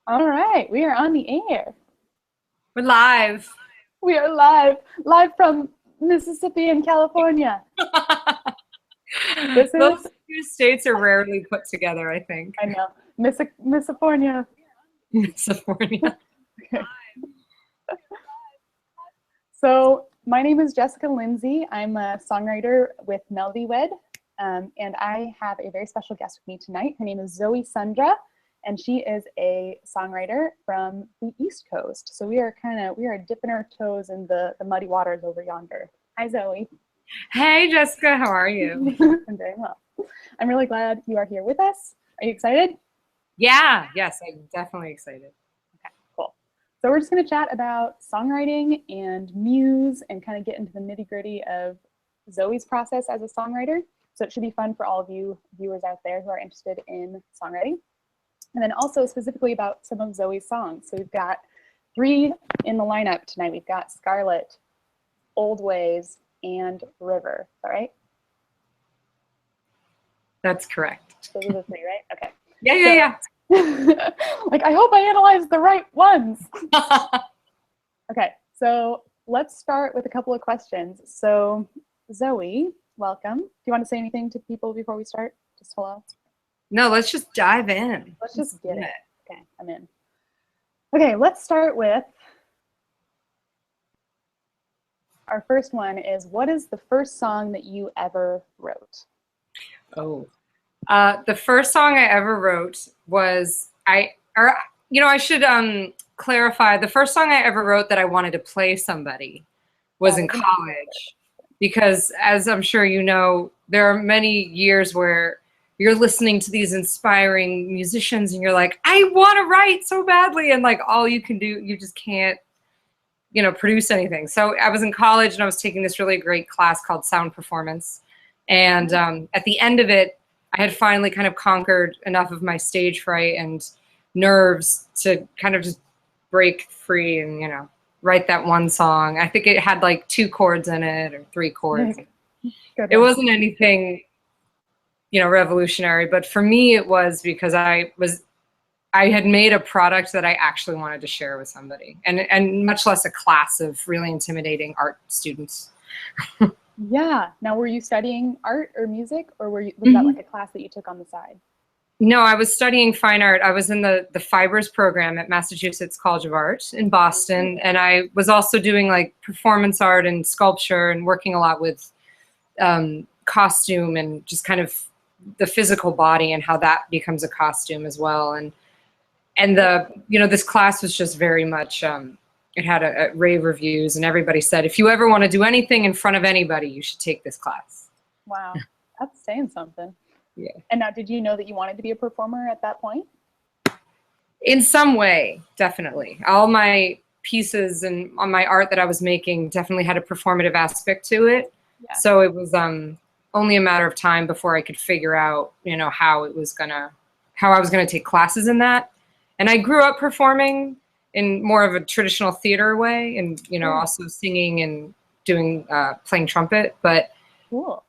All right, we are on the air. We're live. We are live from Mississippi and California. This Those is, two states are rarely put together, I think. I know, Missifornia. California. So my name is Jessica Lindsay. I'm a songwriter with MelodyWed, and I have a very special guest with me tonight. Her name is Zoë Sundra, and she is a songwriter from the East Coast. So we are dipping our toes in the muddy waters over yonder. Hi, Zoë. Hey, Jessica, how are you? I'm very well. I'm really glad you are here with us. Are you excited? Yeah, yes, I'm definitely excited. Okay, cool. So we're just going to chat about songwriting and muse and kind of get into the nitty-gritty of Zoe's process as a songwriter. So it should be fun for all of you viewers out there who are interested in songwriting. And then also specifically about some of Zoe's songs. So we've got 3 in the lineup tonight. We've got Scarlet, Old Ways, and River. All right? That's correct. Those are the 3, right? Okay. Yeah. Like, I hope I analyzed the right ones. Okay, so let's start with a couple of questions. So Zoe, welcome. Do you want to say anything to people before we start? Just hello? No, let's just dive in. Let's just get it. Okay, I'm in. Okay, let's start with our first one is, what is the first song that you ever wrote? Oh. The first song I ever wrote was, I should clarify, the first song I ever wrote that I wanted to play somebody was in college. Because as I'm sure you know, there are many years where you're listening to these inspiring musicians and you're like, I want to write so badly. And like all you can do, you just can't, produce anything. So I was in college and I was taking this really great class called sound performance. And at the end of it, I had finally kind of conquered enough of my stage fright and nerves to kind of just break free and, write that one song. I think it had like 2 chords in it or 3 chords. It wasn't anything, revolutionary, but for me it was because I had made a product that I actually wanted to share with somebody, and much less a class of really intimidating art students. Yeah. Now, were you studying art or music, or was that like a class that you took on the side? No, I was studying fine art. I was in the Fibers program at Massachusetts College of Art in Boston, and I was also doing like performance art and sculpture and working a lot with costume and just kind of the physical body and how that becomes a costume as well. And this class was just very much, it had a rave reviews, and everybody said, if you ever want to do anything in front of anybody, you should take this class. Wow, that's saying something. Yeah. And now, did you know that you wanted to be a performer at that point? In some way, definitely. All my pieces and on my art that I was making definitely had a performative aspect to it. Yeah. So it was only a matter of time before I could figure out, how I was gonna take classes in that. And I grew up performing in more of a traditional theater way, and also singing and doing playing trumpet. But cool.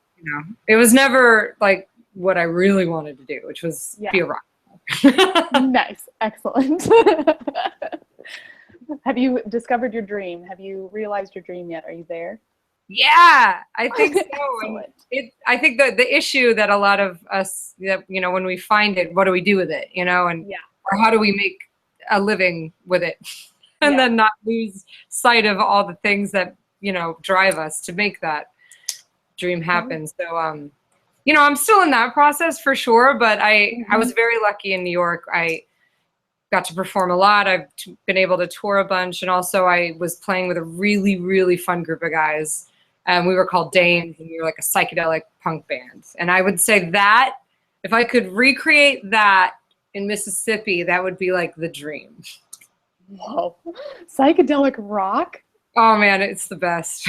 It was never like what I really wanted to do, which was be a rock star. Nice, excellent. Have you discovered your dream? Have you realized your dream yet? Are you there? Yeah, I think so. I think that the issue that a lot of us, when we find it, what do we do with it? Or how do we make a living with it, and then not lose sight of all the things that drive us to make that dream happen. So I'm still in that process for sure, but I was very lucky in New York. I got to perform a lot. I've been able to tour a bunch, and also I was playing with a really, really fun group of guys. We were called Dames, and we were like a psychedelic punk band. And I would say that if I could recreate that in Mississippi, that would be like the dream. Whoa, psychedelic rock? Oh man, it's the best.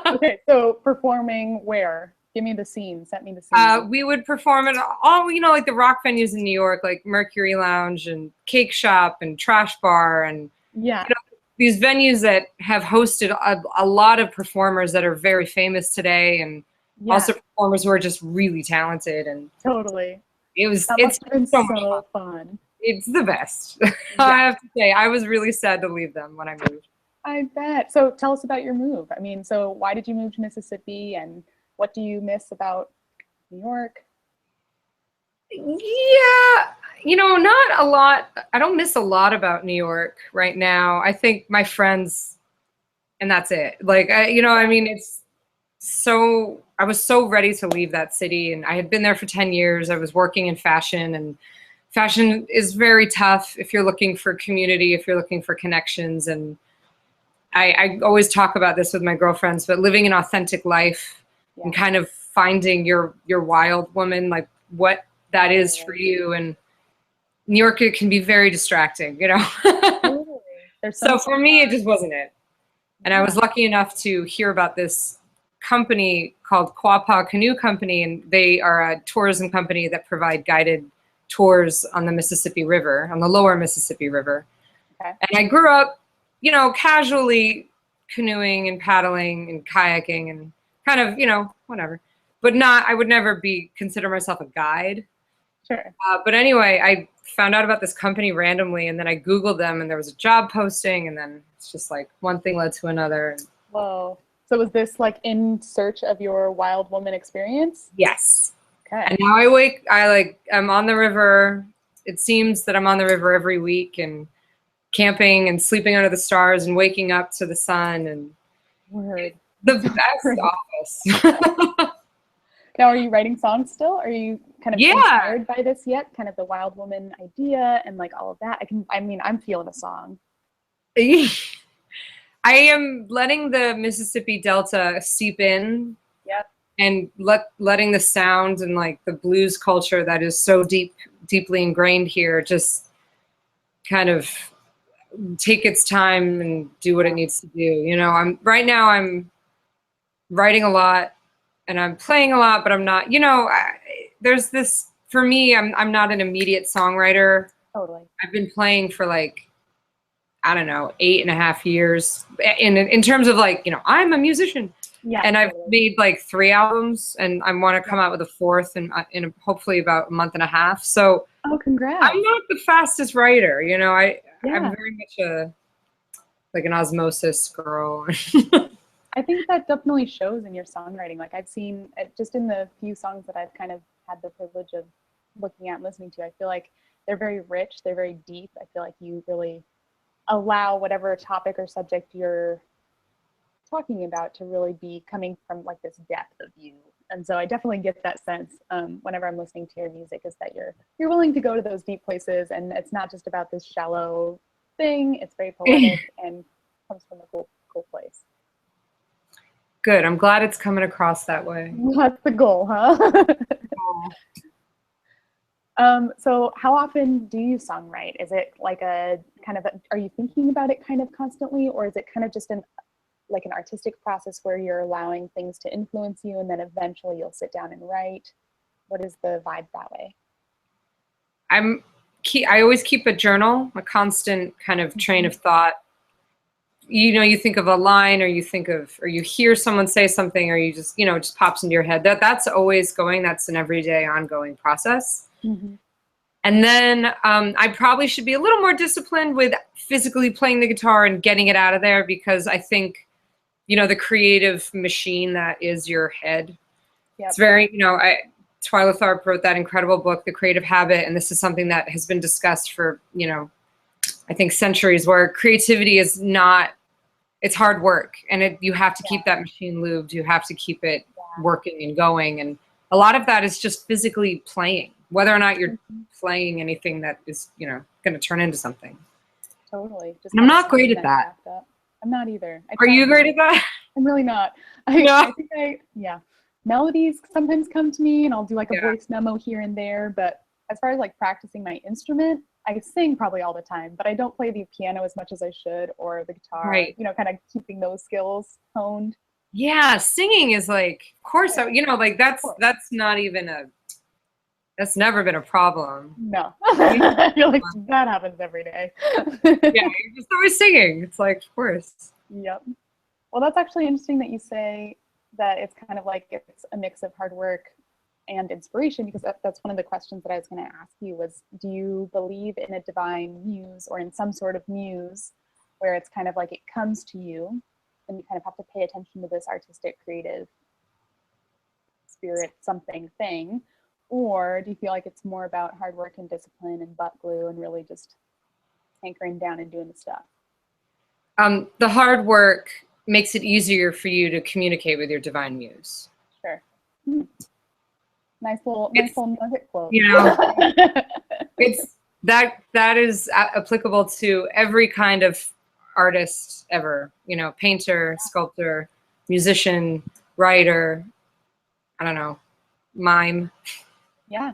Okay, so performing where? Give me the scene. Set me the scene. We would perform at all, like the rock venues in New York, like Mercury Lounge and Cake Shop and Trash Bar, and these venues that have hosted a lot of performers that are very famous today, and also performers who are just really talented. And totally, it's been so fun. It's the best. Yeah. I have to say, I was really sad to leave them when I moved. I bet. So tell us about your move. I mean, so why did you move to Mississippi, and what do you miss about New York? Yeah, not a lot. I don't miss a lot about New York right now. I think my friends, and that's it. Like, I mean, I was so ready to leave that city, and I had been there for 10 years. I was working in fashion, and fashion is very tough if you're looking for community, if you're looking for connections. And I always talk about this with my girlfriends, but living an authentic life and kind of finding your wild woman, like what that is for you. And New York, it can be very distracting, Totally. So for me, it just wasn't it. And I was lucky enough to hear about this company called Quapaw Canoe Company, and they are a tourism company that provide guided tours on the Mississippi River, on the lower Mississippi River. Okay. And I grew up, casually canoeing and paddling and kayaking and kind of, whatever. But I would never consider myself a guide. Sure. But anyway, I found out about this company randomly, and then I Googled them, and there was a job posting, and then it's just like one thing led to another. Whoa. So was this like in search of your wild woman experience? Yes. Okay. And now I'm on the river. It seems that I'm on the river every week, and camping and sleeping under the stars and waking up to the sun, and the best office. Now, are you writing songs still? Are you kind of inspired by this yet? Kind of the wild woman idea and like all of that? I'm feeling a song. I am letting the Mississippi Delta seep in. Yep. And letting the sound and like the blues culture that is so deeply ingrained here just kind of take its time and do what it needs to do. I'm writing a lot and I'm playing a lot, but I'm not, there's this, for me, I'm not an immediate songwriter. Totally. I've been playing for like, I don't know, 8.5 years in terms of like, I'm a musician. Yeah. And I've made like 3 albums, and I want to come out with a 4th in hopefully about a month and a half. So congrats. I'm not the fastest writer, I'm very much like an osmosis girl. I think that definitely shows in your songwriting. Like I've seen just in the few songs that I've kind of had the privilege of looking at and listening to, I feel like they're very rich, they're very deep. I feel like you really allow whatever topic or subject you're talking about to really be coming from like this depth of you. And so I definitely get that sense whenever I'm listening to your music, is that you're willing to go to those deep places, and it's not just about this shallow thing. It's very poetic and comes from a cool place. Good. I'm glad it's coming across that way. That's the goal, huh? So how often do you songwrite? Is it like are you thinking about it kind of constantly, or is it kind of just an artistic process where you're allowing things to influence you and then eventually you'll sit down and write? What is the vibe that way? I always keep a journal, a constant kind of train of thought. You think of a line, or you hear someone say something, or you just pops into your head. That's always going. That's an everyday ongoing process. Mm-hmm. And then I probably should be a little more disciplined with physically playing the guitar and getting it out of there, because I think, the creative machine that is your head. Yep. It's very, Twyla Tharp wrote that incredible book, The Creative Habit, and this is something that has been discussed for, I think centuries, where creativity is not, it's hard work, and you have to keep that machine lubed. You have to keep it working and going. And a lot of that is just physically playing, whether or not you're playing anything that is, going to turn into something. Totally. I'm not great at that. I'm not either. Are you great at that? I'm really not. I think melodies sometimes come to me, and I'll do like a voice memo here and there. But as far as like practicing my instrument, I sing probably all the time, but I don't play the piano as much as I should, or the guitar, kind of keeping those skills honed. Yeah. Singing is like, of course, that's not even that's never been a problem. No. I feel like that happens every day. Yeah, you're just always singing. It's like, of course. Yep. Well, that's actually interesting that you say that it's kind of like it's a mix of hard work and inspiration, because that's one of the questions that I was going to ask you was, do you believe in a divine muse or in some sort of muse where it's kind of like it comes to you and you kind of have to pay attention to this artistic, creative spirit, something thing? Or do you feel like it's more about hard work and discipline and butt glue and really just hankering down and doing the stuff? The hard work makes it easier for you to communicate with your divine muse. Sure. Nice little nugget quote. You know, it's that is applicable to every kind of artist ever. You know, painter, sculptor, musician, writer. I don't know, mime. Yeah.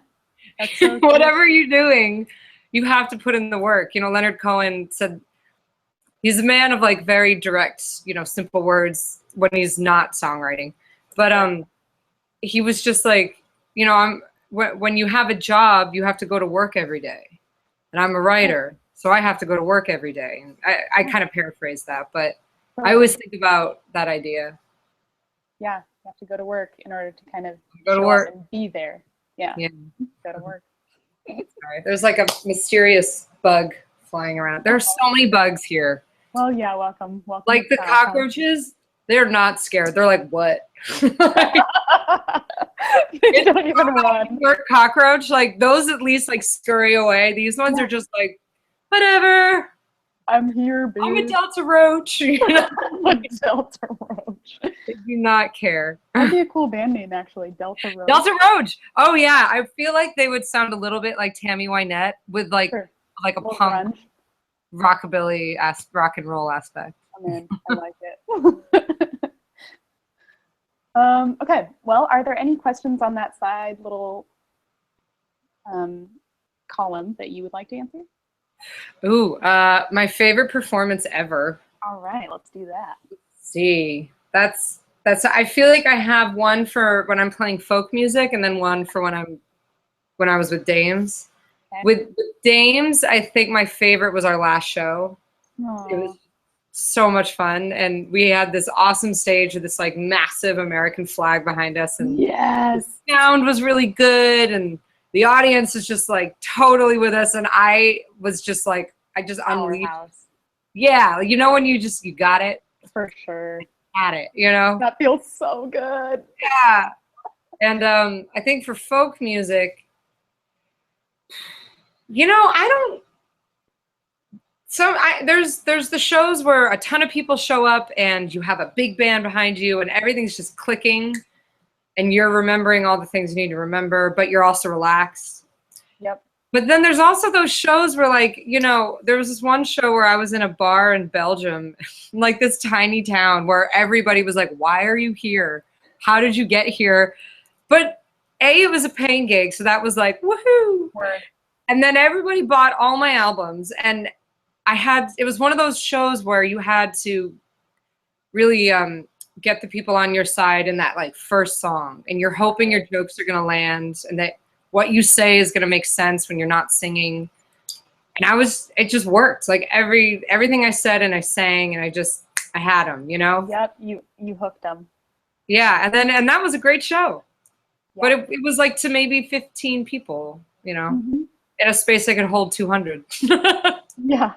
That's so Whatever you're doing, you have to put in the work. You know, Leonard Cohen said he's a man of like very direct, you know, simple words when he's not songwriting. But he was just like, you know, when you have a job, you have to go to work every day. And I'm a writer, so I have to go to work every day. And I kind of paraphrase that, but I always think about that idea. Yeah, you have to go to work in order to kind of go to work and be there. Yeah. Go to work. Sorry. There's like a mysterious bug flying around. There are so many bugs here. Well, yeah, welcome. Like the cockroaches, they're not scared. They're like, what? They don't even run. Cockroach, like those at least like scurry away. These ones are just like, whatever. I'm here, baby. I'm a Delta Roach. You know? I'm a Delta Roach. They do not care. That'd be a cool band name, actually. Delta Roach. Delta Roach. Oh yeah, I feel like they would sound a little bit like Tammy Wynette with like like a punk rockabilly rock and roll aspect. I'm in. I like it. Okay. Well, are there any questions on that side little column that you would like to answer? Ooh, my favorite performance ever. All right, let's do that. Let's see, that's. I feel like I have one for when I'm playing folk music, and then one for when I was with Dames. Okay. With Dames, I think my favorite was our last show. Aww. It was so much fun, and we had this awesome stage with this like massive American flag behind us, and yes, the sound was really good, and the audience is just like totally with us, and I was just like, I just unleashed. Yeah, you know when you got it? For sure. At it, you know? That feels so good. Yeah. And I think for folk music, you know, there's the shows where a ton of people show up and you have a big band behind you and everything's just clicking and you're remembering all the things you need to remember, but you're also relaxed. Yep. But then there's also those shows where, like, you know, there was this one show where I was in a bar in Belgium, like this tiny town where everybody was like, why are you here? How did you get here? But it was a paying gig, so that was like, woohoo. And then everybody bought all my albums, and it was one of those shows where you had to really get the people on your side in that like first song, and you're hoping your jokes are gonna land and that what you say is gonna make sense when you're not singing. And it just worked. Like everything I said and I sang, and I had them, you know? Yep, you hooked them. Yeah, and that was a great show. Yep. But it was like to maybe 15 people, you know, in a space that could hold 200. Yeah.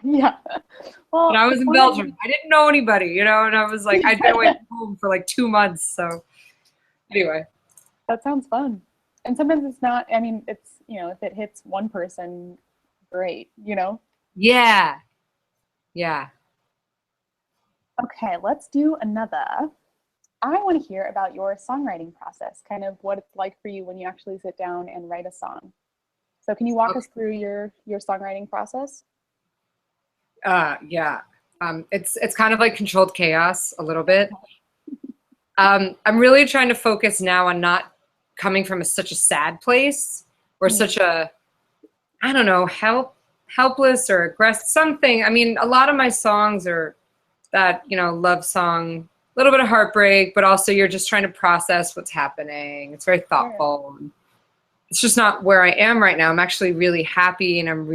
Well, and I was in Belgium. I didn't know anybody, you know, and I was like, I'd been away from home for like 2 months. So anyway. That sounds fun. And sometimes it's not, I mean, it's, you know, if it hits one person, great, you know? Yeah. Okay, let's do another. I want to hear about your songwriting process, kind of what it's like for you when you actually sit down and write a song. So can you walk us through your songwriting process? Yeah. It's kind of like controlled chaos a little bit. I'm really trying to focus now on not coming from such a sad place or such a, I don't know, helpless or aggressive, something. I mean, a lot of my songs are that, you know, love song, a little bit of heartbreak, but also you're just trying to process what's happening. It's very thoughtful. Sure. It's just not where I am right now. I'm actually really happy, and I'm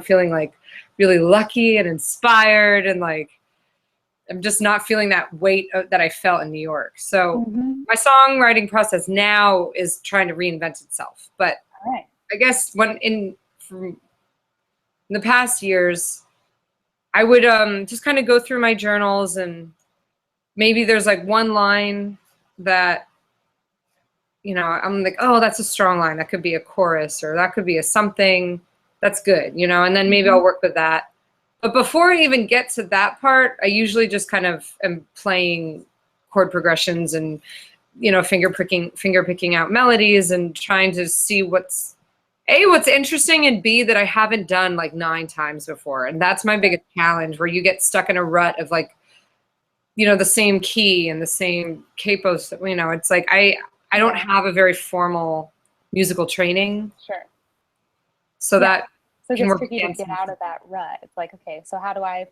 feeling like really lucky and inspired, and like I'm just not feeling that weight that I felt in New York. So Mm-hmm. my songwriting process now is trying to reinvent itself. But All right. I guess from the past years, I would just kind of go through my journals, and maybe there's like one line that, you know, I'm like, oh, that's a strong line. That could be a chorus, or that could be a something that's good, you know, and then maybe I'll work with that. But before I even get to that part, I usually just kind of am playing chord progressions and, you know, finger picking out melodies and trying to see what's interesting, and B, that I haven't done like 9 times before. And that's my biggest challenge, where you get stuck in a rut of like, you know, the same key and the same capos, you know, it's like I don't have a very formal musical training. Sure. So that so it gets tricky to get out of that rut. It's like, okay, so how do I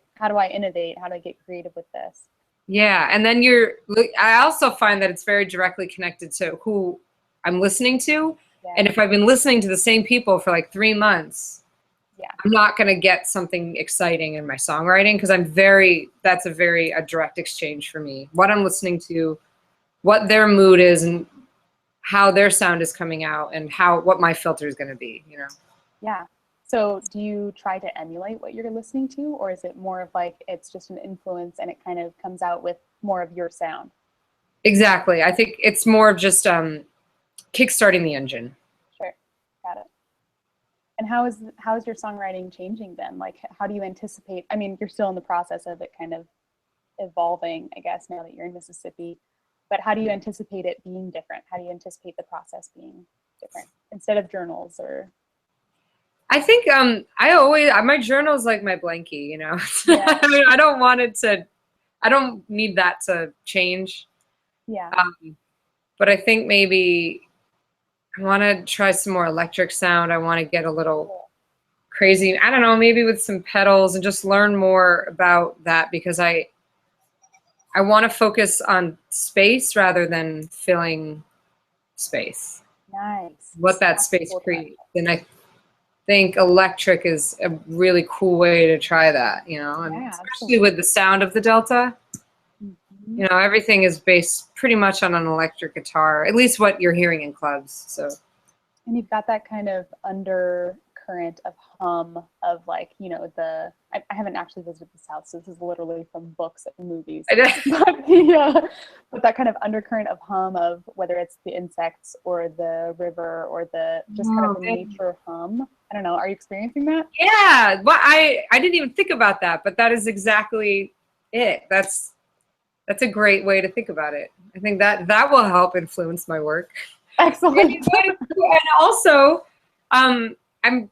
innovate? How do I get creative with this? Yeah, and then I also find that it's very directly connected to who I'm listening to. Yeah. And if I've been listening to the same people for like 3 months, I'm not going to get something exciting in my songwriting, because that's a very direct exchange for me. What I'm listening to, what their mood is, and how their sound is coming out, and what my filter is going to be, you know? Yeah. So do you try to emulate what you're listening to, or is it more of like it's just an influence and it kind of comes out with more of your sound? Exactly. I think it's more of just kickstarting the engine. Sure. Got it. And how is your songwriting changing then? Like, how do you anticipate? I mean, you're still in the process of it kind of evolving, I guess, now that you're in Mississippi. But how do you anticipate it being different? How do you anticipate the process being different instead of journals or? I think my journal's like my blankie, you know. Yeah. I mean, I don't need that to change. Yeah. But I think maybe I want to try some more electric sound. I want to get a little crazy. I don't know, maybe with some pedals, and just learn more about that, because I want to focus on space rather than filling space. Nice. What that space creates. And I think electric is a really cool way to try that, you know, and especially with the sound of the Delta. You know, everything is based pretty much on an electric guitar, at least what you're hearing in clubs. So, and you've got that kind of undercurrent of hum of like, you know, I haven't actually visited the South, so this is literally from books and movies. But that kind of undercurrent of hum of whether it's the insects or the river or the just kind of the nature hum. I don't know. Are you experiencing that? Yeah. Well, I didn't even think about that, but that is exactly it. That's a great way to think about it. I think that will help influence my work. Excellent. And also, I'm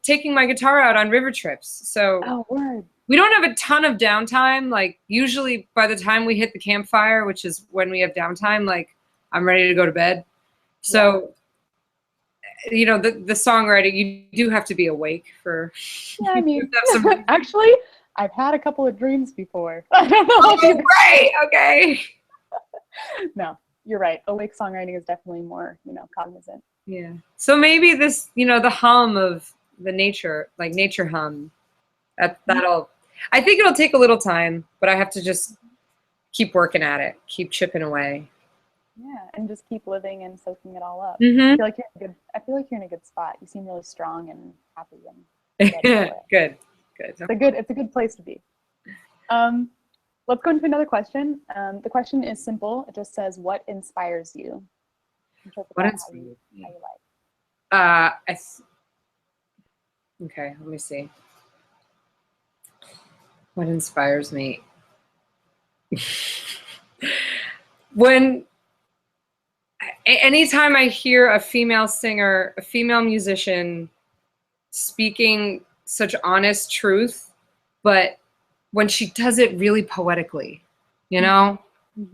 taking my guitar out on river trips. So we don't have a ton of downtime. Like usually by the time we hit the campfire, which is when we have downtime, like I'm ready to go to bed. So, you know, the songwriting, you do have to be awake for. Yeah, I mean, actually, I've had a couple of dreams before. I don't know. Oh, right. Okay. No, you're right. Awake songwriting is definitely more, you know, cognizant. Yeah. So maybe this, you know, the hum of the nature, like nature hum, that'll, I think it'll take a little time, but I have to just keep working at it, keep chipping away. Yeah, and just keep living and soaking it all up. Mm-hmm. I feel like you're in a good spot. You seem really strong and happy and Good. It's a good place to be. Let's go into another question. The question is simple. It just says, "What inspires you?" What inspires you? How you like? Okay, let me see. What inspires me? Anytime I hear a female singer, a female musician speaking such honest truth, but when she does it really poetically, you know,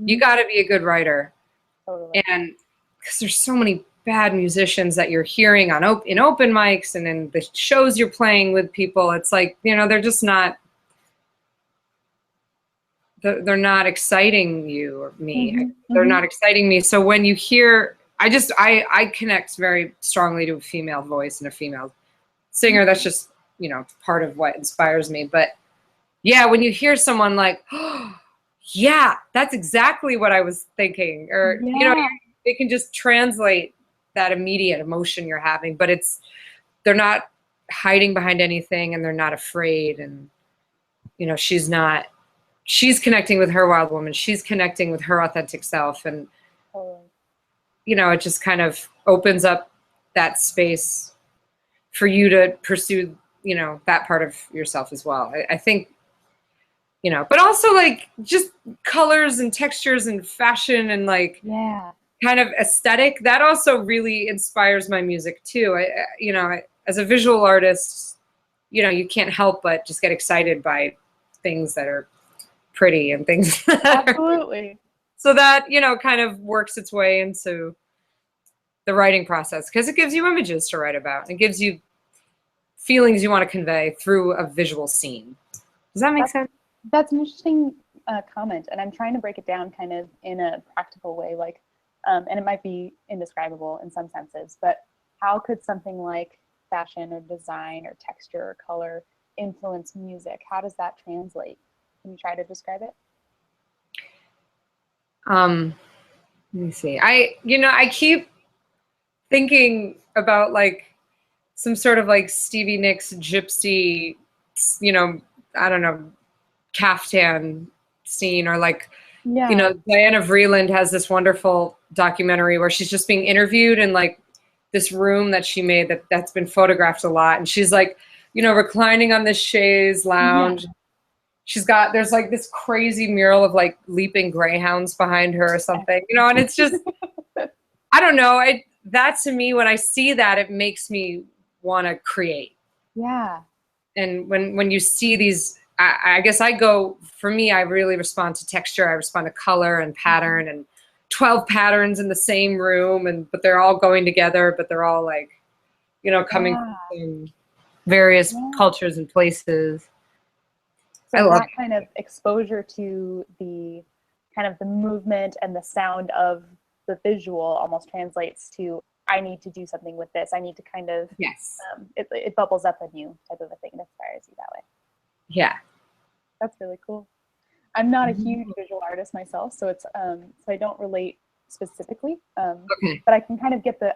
you got to be a good writer. Totally. And because there's so many bad musicians that you're hearing in open mics and in the shows you're playing with people, it's like, you know, they're just not. They're not exciting you or me. They're not exciting me. So when you hear, I connect very strongly to a female voice and a female singer. That's just, you know, part of what inspires me. But yeah, when you hear someone like, oh, Yeah, that's exactly what I was thinking. Or, you know, Yeah, they can just translate that immediate emotion you're having, but they're not hiding behind anything and they're not afraid. And, you know, she's connecting with her wild woman. She's connecting with her authentic self. And, totally. you know, it just kind of opens up that space for you to pursue, you know, that part of yourself as well. I think, you know, but also like just colors and textures and fashion and like Yeah, kind of aesthetic, that also really inspires my music too. You know, as a visual artist, you know, you can't help but just get excited by things that are pretty and things that are, absolutely. so that, you know, kind of works its way into the writing process because it gives you images to write about. It gives you feelings you want to convey through a visual scene. Does that make That's sense? that's an interesting comment, and I'm trying to break it down kind of in a practical way, like, and it might be indescribable in some senses, but how could something like fashion or design or texture or color influence music? How does that translate? Can you try to describe it? Um, Let me see. You know, I keep thinking about like some sort of like Stevie Nicks gypsy, you know, I don't know, caftan scene, or like, you Yeah, know, Diana Vreeland has this wonderful documentary where she's just being interviewed in like this room that she made that's been photographed a lot. And she's like, you know, reclining on this chaise yeah, lounge. There's like this crazy mural of like leaping greyhounds behind her or something, you know, and it's just, I don't know. That to me, when I see that, it makes me want to create. yeah, And when you see these, I guess for me, I really respond to texture. I respond to color and pattern and 12 patterns in the same room. But they're all going together, but they're all like, you know, coming yeah, from various yeah. cultures and places. I So love that kind of exposure to the kind of the movement and the sound of the visual almost translates to, I need to do something with this. I need to kind of, it. Yes. it bubbles up in you type of a thing and inspires you that way. Yeah. That's really cool. I'm not a huge Mhm. visual artist myself, so it's so I don't relate specifically, Okay. but I can kind of get the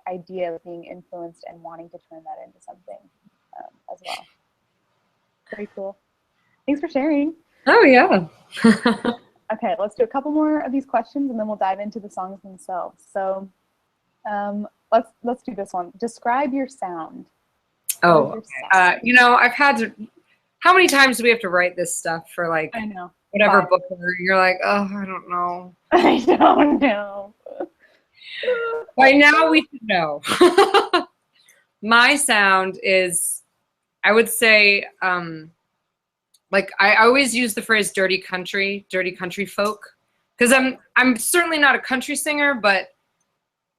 idea of being influenced and wanting to turn that into something as well. Very cool. Thanks for sharing. Oh yeah. Okay, let's do a couple more of these questions and then we'll dive into the songs themselves. So let's do this one. Describe your sound. What is Oh, your okay. sound? You know, I've had to. How many times do we have to write this stuff for like I know. whatever Five. book? You're like, oh, I don't know. I don't know. By now we should know. My sound is, I would say, like I always use the phrase dirty country folk, because I'm certainly not a country singer, but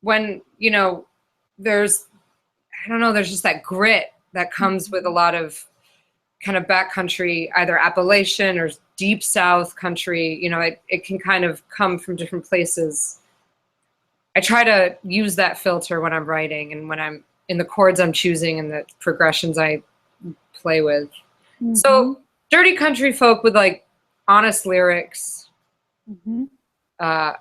when, you know, there's, I don't know, there's just that grit that comes with a lot of kind of backcountry, either Appalachian or deep South country. You know, it can kind of come from different places. I try to use that filter when I'm writing and when I'm in the chords I'm choosing and the progressions I play with. Mm-hmm. So dirty country folk with like honest lyrics. Mm-hmm. Uh,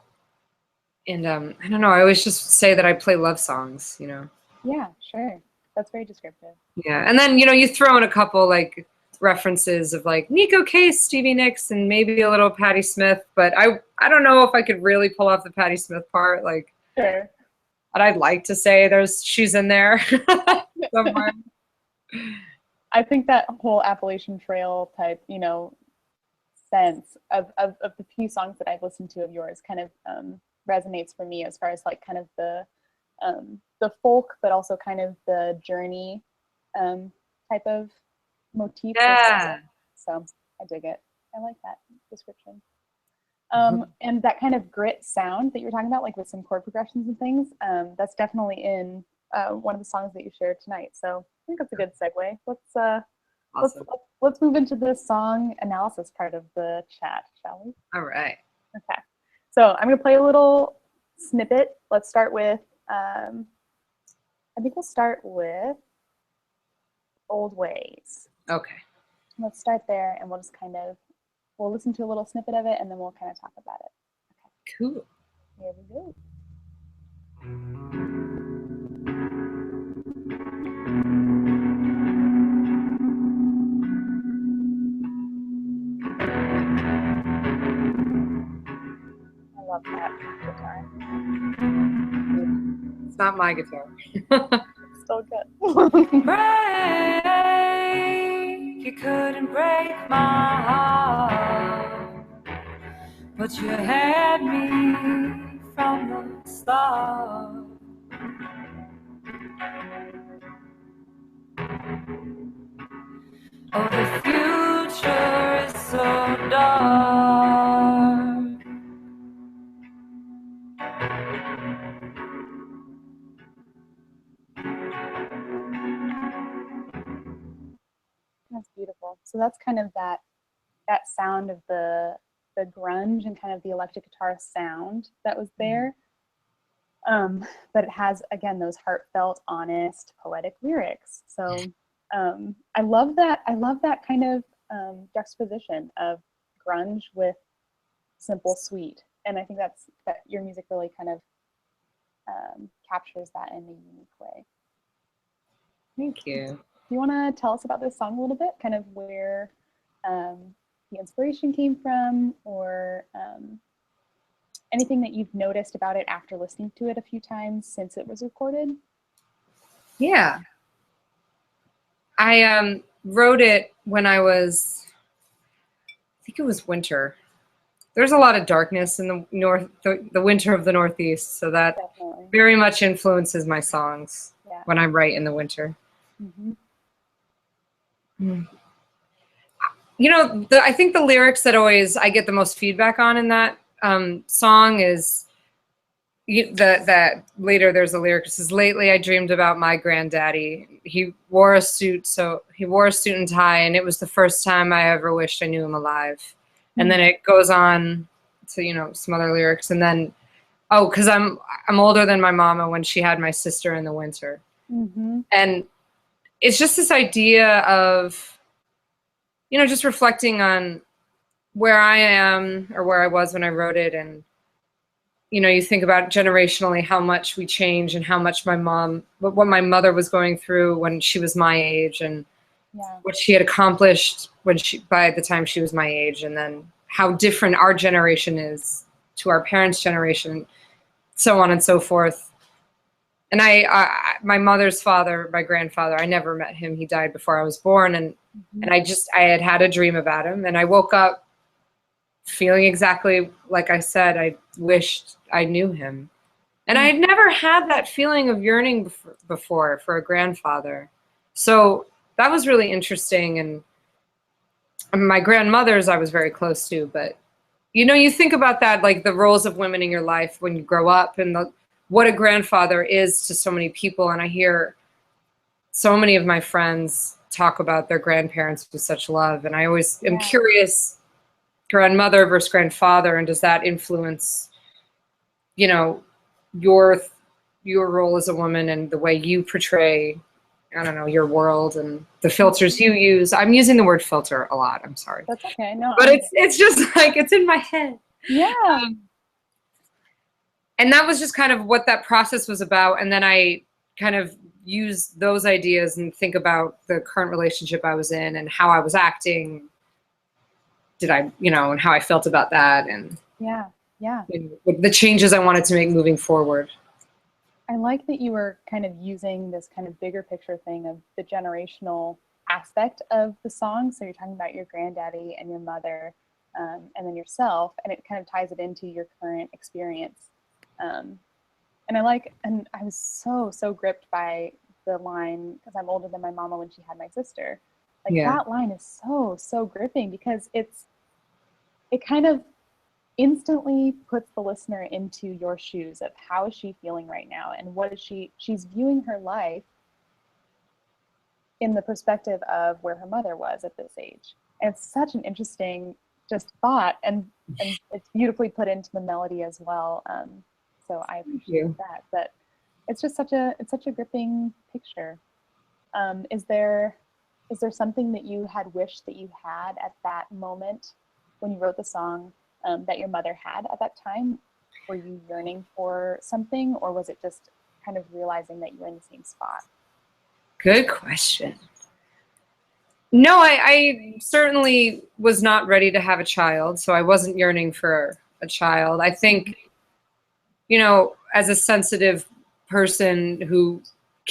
and I don't know, I always just say that I play love songs, you know. Yeah, sure. That's very descriptive. Yeah. And then, you know, you throw in a couple like references of like Nico Case, Stevie Nicks, and maybe a little Patti Smith, but I don't know if I could really pull off the Patti Smith part. Like, Sure. and I'd like to say she's in there somewhere. I think that whole Appalachian Trail type, sense of the few songs that I've listened to of yours kind of resonates for me as far as like kind of the folk, but also kind of the journey type of motifs as well. Yeah. So I dig it. I like that description. Mhm. And that kind of grit sound that you were talking about, like with some chord progressions and things, that's definitely in one of the songs that you shared tonight. So I think that's a good segue. Let's Awesome. let's move into the song analysis part of the chat, shall we? All right. Okay. So I'm gonna play a little snippet. Let's start with I think we'll start with Old Ways. Okay. Let's start there and we'll we'll listen to a little snippet of it and then we'll kind of talk about it. Okay. Cool. Here we go. I love that guitar. It's not my guitar. It's still good. Break, you couldn't break my heart, but you had me from the start. Oh, the future is so dark. That's beautiful. So that's kind of that sound of the grunge and kind of the electric guitar sound that was there. But it has, again, those heartfelt, honest, poetic lyrics. So I love that. I love that kind of juxtaposition of grunge with simple, sweet. And I think that your music really kind of captures that in a unique way. Thank you. Do you want to tell us about this song a little bit? Kind of where the inspiration came from, or anything that you've noticed about it after listening to it a few times since it was recorded? Yeah. I wrote it when I think it was winter. There's a lot of darkness in the winter of the Northeast, so that Definitely. very much influences my songs Yeah. when I write in the winter. Mm-hmm. Mm. You know, I think the lyrics that I get the most feedback on in that song is that later there's a lyric that says, "Lately I dreamed about my granddaddy. He wore a suit and tie, and it was the first time I ever wished I knew him alive." Mm-hmm. And then it goes on to, you know, some other lyrics, and then, oh, because I'm older than my mama when she had my sister in the winter. Mm-hmm. And it's just this idea of, you know, just reflecting on where I am or where I was when I wrote it. And, you know, you think about generationally how much we change and how much what my mother was going through when she was my age, and what she had accomplished by the time she was my age, and then how different our generation is to our parents' generation, so on and so forth. And my mother's father, my grandfather, I never met him. He died before I was born. And I had a dream about him, and I woke up feeling exactly like I said. I wished I knew him. And I had never had that feeling of yearning before for a grandfather. So that was really interesting. And my grandmothers I was very close to, but, you know, you think about that, like the roles of women in your life when you grow up, and what a grandfather is to so many people. And I hear so many of my friends talk about their grandparents with such love. And I always am curious, grandmother versus grandfather, and does that influence, you know, your role as a woman and the way you portray, I don't know, your world and the filters you use. I'm using the word filter a lot. I'm sorry. That's okay. No, but it's just like, it's in my head. Yeah. And that was just kind of what that process was about. And then I kind of use those ideas and think about the current relationship I was in and how I was acting. And how I felt about that, and the changes I wanted to make moving forward. I like that you were kind of using this kind of bigger picture thing of the generational aspect of the song. So you're talking about your granddaddy and your mother, and then yourself, and it kind of ties it into your current experience. And I was so gripped by the line, because I'm older than my mama when she had my sister. That line is so gripping, because it kind of instantly puts the listener into your shoes of how is she feeling right now, and what is she's viewing her life in the perspective of where her mother was at this age. And it's such an interesting just thought, and it's beautifully put into the melody as well. So I appreciate that. But it's just such a gripping picture. Is there something that you had wished that you had at that moment when you wrote the song that your mother had at that time? Were you yearning for something, or was it just kind of realizing that you were in the same spot? Good question. No, I certainly was not ready to have a child, so I wasn't yearning for a child. I think, you know, as a sensitive person who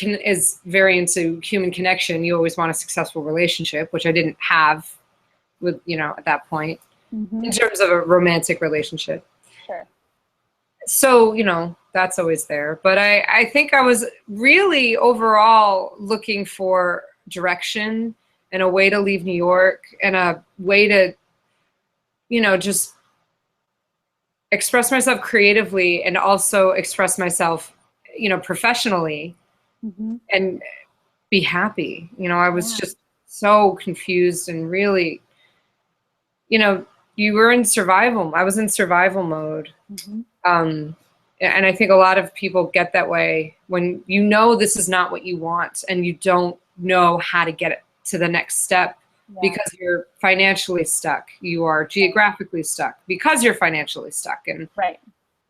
is very into human connection, you always want a successful relationship, which I didn't have with, you know, at that point, in terms of a romantic relationship. Sure. So, you know, that's always there. But I think I was really overall looking for direction and a way to leave New York and a way to, you know, just express myself creatively and also express myself, you know, professionally and be happy. You know, I was just so confused and really, you know, you were in survival. I was in survival mode. And I think a lot of people get that way when you know this is not what you want and you don't know how to get it to the next step because you're financially stuck. You are geographically stuck because you're financially stuck. And and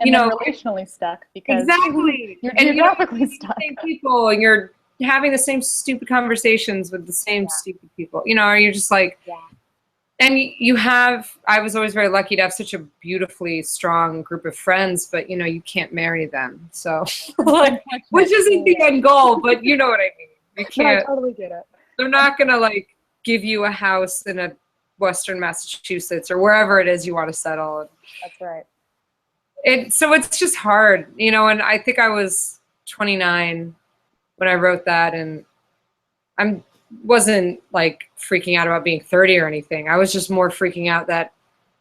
you know, relationally stuck because you're and geographically stuck. Same people, and you're having the same stupid conversations with the same stupid people. You know, or you're just like, and you have, I was always very lucky to have such a beautifully strong group of friends, but you know, you can't marry them. So, like, which isn't the end goal, but you know what I mean. You can't. No, I totally get it. They're not going to like give you a house in a Western Massachusetts or wherever it is you want to settle. That's right. So it's just hard, you know, and I think I was 29 when I wrote that, and wasn't like freaking out about being 30 or anything. I was just more freaking out that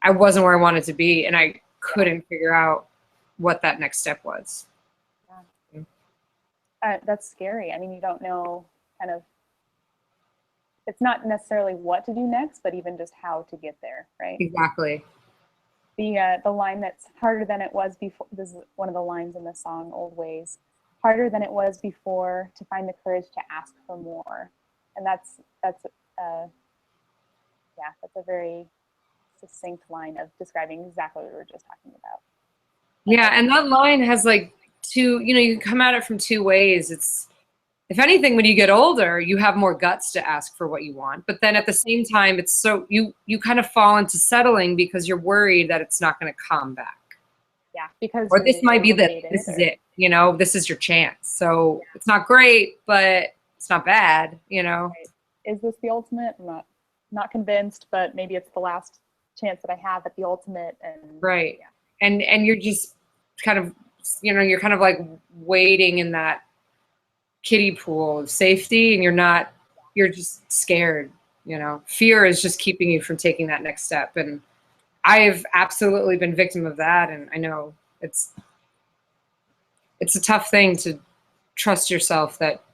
I wasn't where I wanted to be and I couldn't figure out what that next step was. That's scary. I mean, you don't know kind of, it's not necessarily what to do next, but even just how to get there, right? Exactly. The line that's harder than it was before, this is one of the lines in the song, Old Ways, harder than it was before to find the courage to ask for more. And that's a very succinct line of describing exactly what we were just talking about. Yeah, and that line has like two, you know, you can come at it from two ways. It's, if anything, when you get older, you have more guts to ask for what you want. But then at the same time, it's so, you kind of fall into settling because you're worried that it's not going to come back. Yeah, because or this might be this is it, you know, this is your chance. So it's not great, but it's not bad, you know. Right. Is this the ultimate? I'm not convinced, but maybe it's the last chance that I have at the ultimate. And and you're just kind of, you know, you're kind of like waiting in that kiddie pool of safety, and you're just scared, you know. Fear is just keeping you from taking that next step, and I've absolutely been victim of that, and I know it's a tough thing to trust yourself that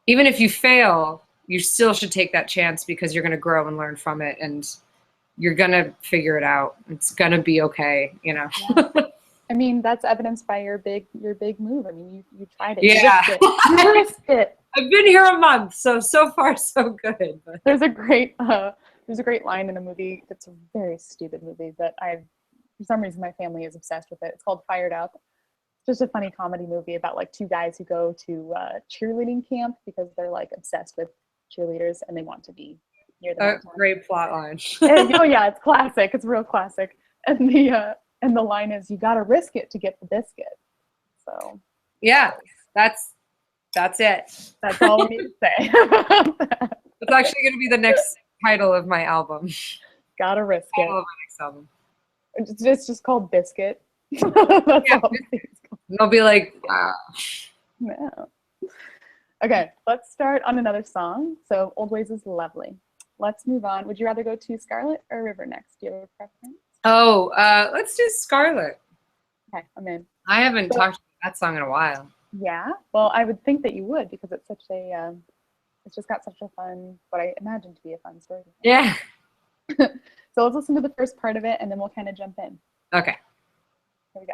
even if you fail, you still should take that chance because you're going to grow and learn from it, and you're going to figure it out. It's going to be okay, you know. Yeah. I mean, that's evidenced by your big move. I mean, you tried it. Yeah. You risked it. I've been here a month, so far so good. But. There's a great line in a movie that's a very stupid movie that for some reason my family is obsessed with it. It's called Fired Up. It's just a funny comedy movie about like two guys who go to cheerleading camp because they're like obsessed with cheerleaders and they want to be near them. Great plot line. Oh yeah, it's classic. It's real classic. And the line is, "You got to risk it to get the biscuit." So yeah, that's it. That's all we need to say. It's actually going to be the next title of my album. Gotta risk it. Title of my next album. It's just called Biscuit. That's all they'll be like, No. Okay, let's start on another song. So Old Ways is lovely. Let's move on. Would you rather go to Scarlet or River next? Do you have a preference? Oh, let's do Scarlet. Okay, I'm in. I haven't talked about that song in a while. Yeah, well, I would think that you would because it's such a, it's just got such a fun, what I imagine to be a fun story. Yeah. So let's listen to the first part of it and then we'll kind of jump in. Okay. Here we go.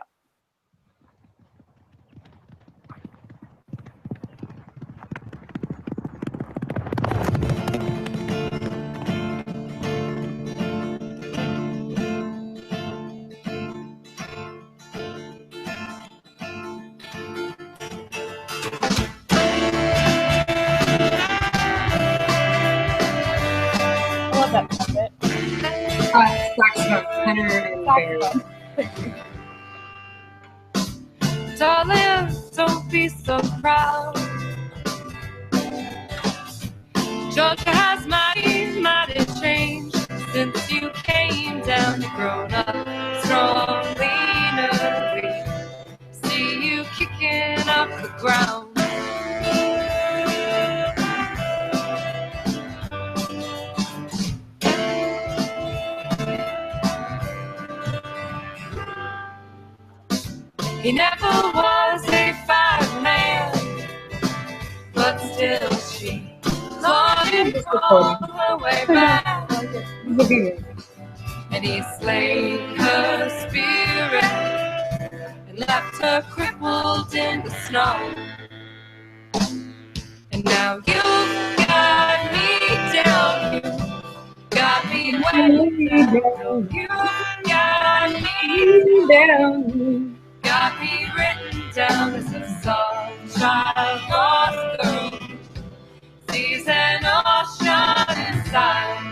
love that trumpet. Saxophone, tenor, and bass. Darling, don't be so proud. Georgia has mighty changed since you came down. You've grown up strong, leaner, weak. See you kicking up the ground. He never was a fireman, but still she clawed him all her way back. And he slayed her spirit and left her crippled in the snow. And now you got me down, you got me way down, you got me down, got me written down as a soft child lost girl, sees an ocean inside.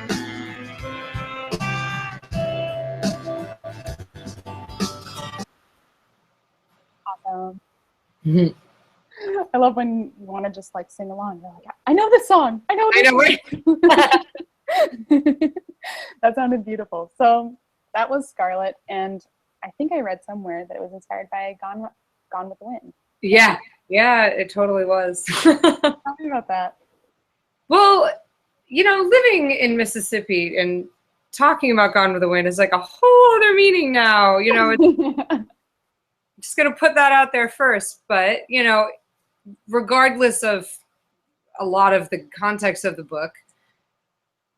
Awesome. I love when you want to just like sing along. You're like, I know this song. I know this song. That sounded beautiful. So that was Scarlet, and I think I read somewhere that it was inspired by Gone with the Wind. Yeah, it totally was. Tell me about that. Well, you know, living in Mississippi and talking about Gone with the Wind is like a whole other meaning now. You know, I'm just going to put that out there first. But, you know, regardless of a lot of the context of the book,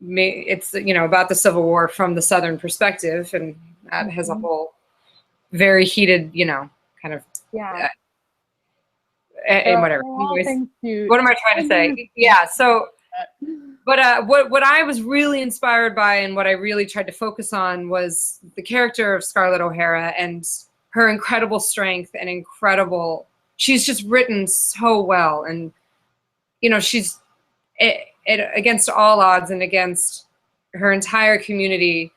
it's, you know, about the Civil War from the Southern perspective. And that has a whole very heated, you know, kind of. Yeah. And whatever. Anyways, what am I trying to say? Yeah. So, but what I was really inspired by and what I really tried to focus on was the character of Scarlett O'Hara and her incredible strength and incredible. She's just written so well, and you know, she's against all odds and against her entire community.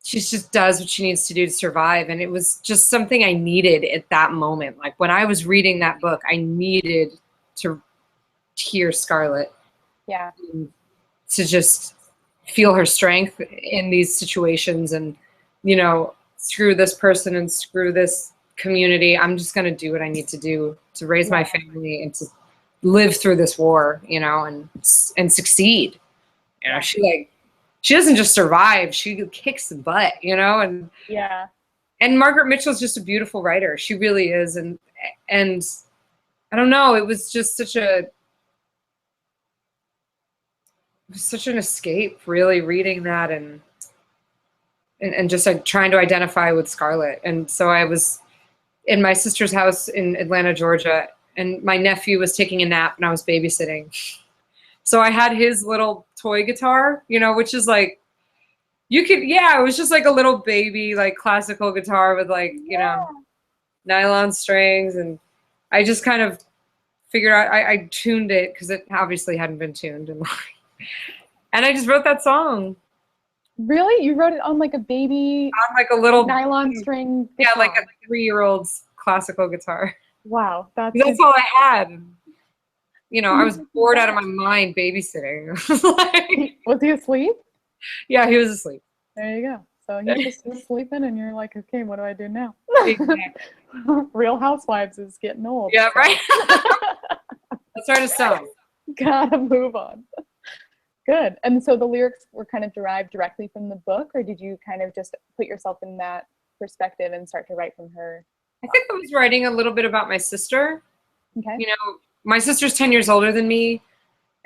She just does what she needs to do to survive. And it was just something I needed at that moment. Like when I was reading that book, I needed to hear Scarlett. Yeah. To just feel her strength in these situations and, you know, screw this person and screw this community. I'm just going to do what I need to do to raise my family and to live through this war, you know, and succeed. You know, she doesn't just survive, she kicks the butt, you know, and yeah. And Margaret Mitchell's just a beautiful writer. She really is. And I don't know, it was just such an escape really reading that and just like trying to identify with Scarlett. And so I was in my sister's house in Atlanta, Georgia, and my nephew was taking a nap and I was babysitting. So I had his little toy guitar, you know, which is like, it was just like a little baby, like classical guitar with like, you know, nylon strings. And I just kind of figured out, I tuned it because it obviously hadn't been tuned. And I just wrote that song. Really? You wrote it on like a baby? On like a little nylon string guitar. Yeah, like a 3-year-old's classical guitar. Wow. That's all I had. You know, I was bored out of my mind babysitting. Was he asleep? Yeah, he was asleep. There you go. So he just was sleeping and you're like, okay, what do I do now? Exactly. Real Housewives is getting old. Yeah, right? Let's write a song. Gotta move on. Good. And so the lyrics were kind of derived directly from the book, or did you kind of just put yourself in that perspective and start to write from her? I think I was writing a little bit about my sister. Okay. You know, my sister's 10 years older than me.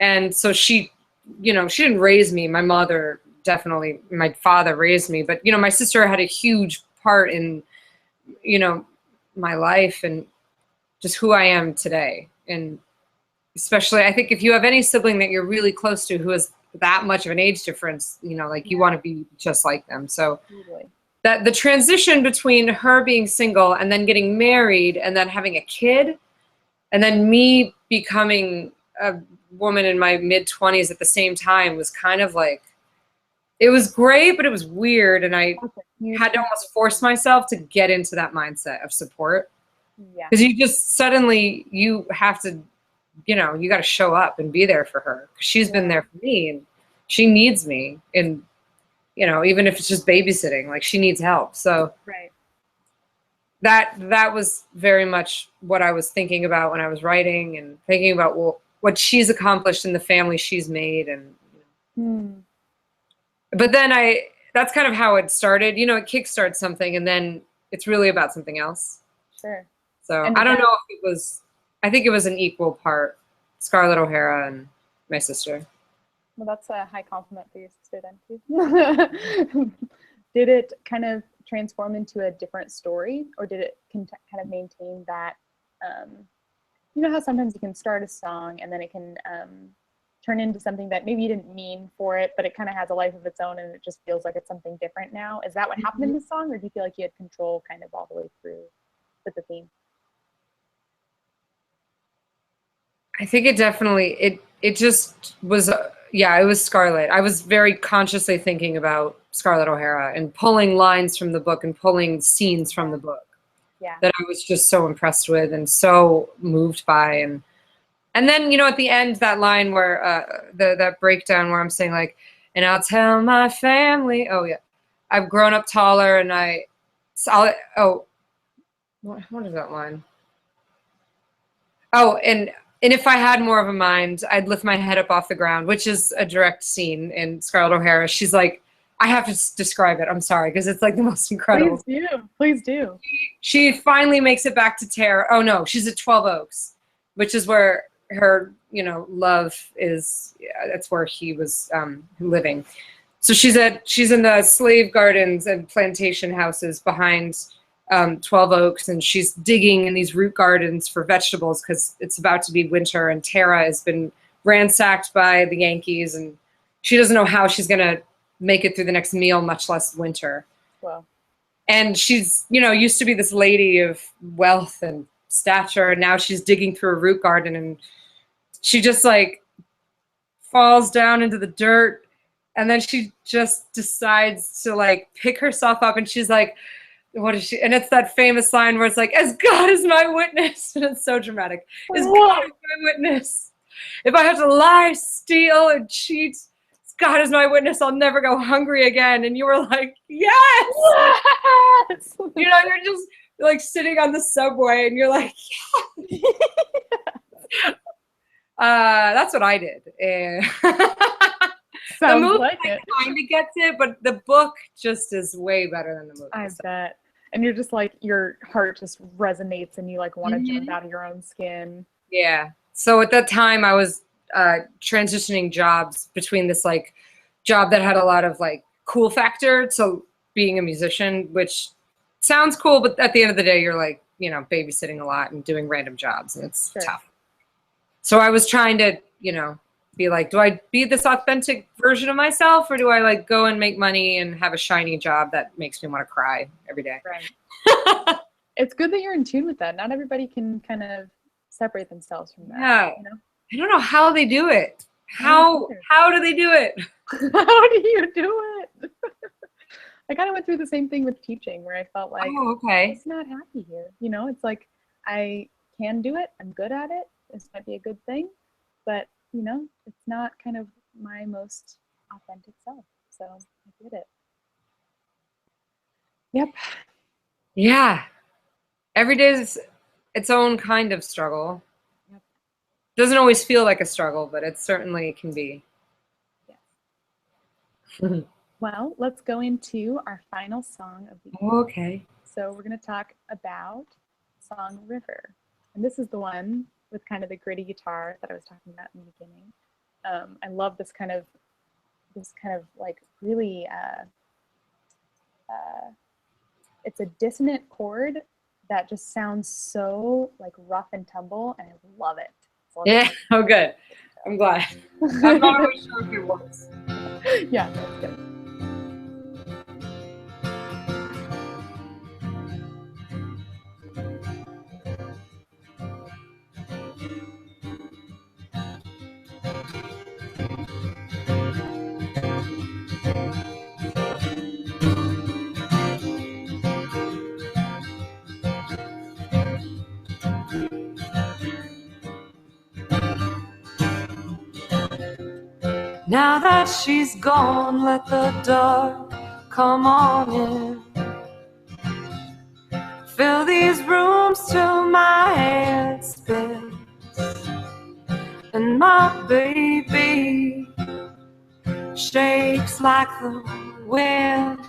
And so she, you know, she didn't raise me. My mother definitely, my father raised me. But, you know, my sister had a huge part in, you know, my life and just who I am today. And especially, I think if you have any sibling that you're really close to who has that much of an age difference, you know, like you want to be just like them. So that the transition between her being single and then getting married and then having a kid and then me becoming a woman in my mid-20s at the same time was kind of like, it was great, but it was weird, and I You had to almost force myself to get into that mindset of support. yeah. Because you just suddenly, you have to, you know, you got to show up and be there for her. 'Cause she's been there for me, and she needs me. And, you know, even if it's just babysitting, like she needs help. So Right. that was very much what I was thinking about when I was writing, and thinking about, well, what she's accomplished in the family she's made. And, but then that's kind of how it started. You know, it kickstarts something, and then it's really about something else. Sure. So And I don't know if it was, I think it was an equal part Scarlett O'Hara and my sister. Well, that's a high compliment for your sister then too. Did it kind of transform into a different story, or did it kind of maintain that, you know how sometimes you can start a song and then it can turn into something that maybe you didn't mean for it, but it kind of has a life of its own and it just feels like it's something different now? Is that what happened in this song, or do you feel like you had control kind of all the way through with the theme? I think it definitely, it just was, yeah, it was Scarlett. I was very consciously thinking about Scarlett O'Hara and pulling lines from the book and pulling scenes from the book that I was just so impressed with and so moved by. And then, you know, at the end, that line where, that breakdown where I'm saying like, and I'll tell my family, oh yeah, I've grown up taller, and what is that line? Oh, and if I had more of a mind, I'd lift my head up off the ground, which is a direct scene in Scarlett O'Hara. She's like, I have to describe it. I'm sorry, because it's like the most incredible. Please do. Please do. She finally makes it back to Tara. Oh no, she's at 12 Oaks, which is where her, you know, love is. Yeah, that's where he was living. So she's in the slave gardens and plantation houses behind 12 Oaks, and she's digging in these root gardens for vegetables because it's about to be winter, and Tara has been ransacked by the Yankees, and she doesn't know how she's going to make it through the next meal, much less winter. Wow. And she's, you know, used to be this lady of wealth and stature, and now she's digging through a root garden, and she just like falls down into the dirt, and then she just decides to like pick herself up, and she's like, what is she? And it's that famous line where it's like, as God is my witness. And it's so dramatic. As God is my witness. If I have to lie, steal, and cheat, God is my witness, I'll never go hungry again. And you were like, yes! Yes! You know, you're just like sitting on the subway and you're like, yes! That's what I did. The movie like it. kind of gets it, but the book just is way better than the movie. I bet. And you're just like, your heart just resonates and you like want to jump out of your own skin. Yeah. So at that time I was transitioning jobs between this like job that had a lot of like cool factor to being a musician, which sounds cool, but at the end of the day, you're like, you know, babysitting a lot and doing random jobs, and it's tough. So I was trying to, you know, be like, do I be this authentic version of myself, or do I like go and make money and have a shiny job that makes me want to cry every day? Right. It's good that you're in tune with that. Not everybody can kind of separate themselves from that. Yeah. You know? I don't know how they do it. How do they do it? How do you do it? I kind of went through the same thing with teaching, where I felt like, oh, okay, I'm just not happy here. You know, it's like, I can do it. I'm good at it. This might be a good thing, but you know, it's not kind of my most authentic self. So I get it. Yep. Yeah. Every day is its own kind of struggle. Yep. Doesn't always feel like a struggle, but it certainly can be. Yes. Well, let's go into our final song of the evening. Okay. So we're going to talk about song River. And this is the one with kind of the gritty guitar that I was talking about in the beginning. I love this kind of like really, it's a dissonant chord that just sounds so like rough and tumble, and I love it. Yeah, oh good. I'm glad. I'm not always sure if it works. Yeah, that's good. Now that she's gone, let the dark come on in. Fill these rooms till my head spins. And my baby shakes like the wind.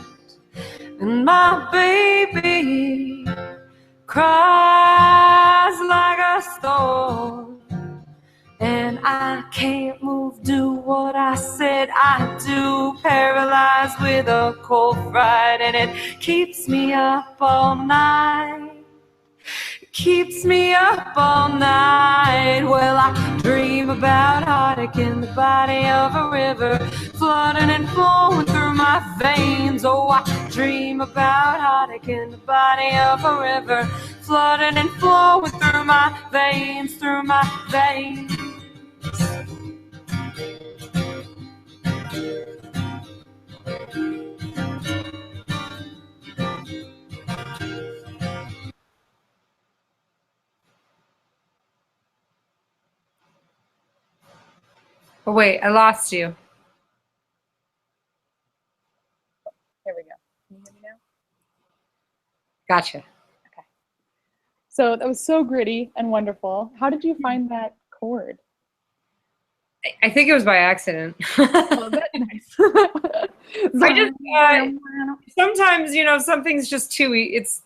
And my baby cries like a storm. And I can't move, do what I said I do. Paralyzed with a cold fright, and it keeps me up all night. Keeps me up all night. Well, I dream about heartache in the body of a river, flooding and flowing through my veins. Oh, I dream about heartache in the body of a river, flooding and flowing through my veins, through my veins. Oh, wait, I lost you. There we go. Can you hear me now? Gotcha. Okay. So that was so gritty and wonderful. How did you find that chord? I think it was by accident. Oh, that's nice. I just sometimes, you know, something's just too it's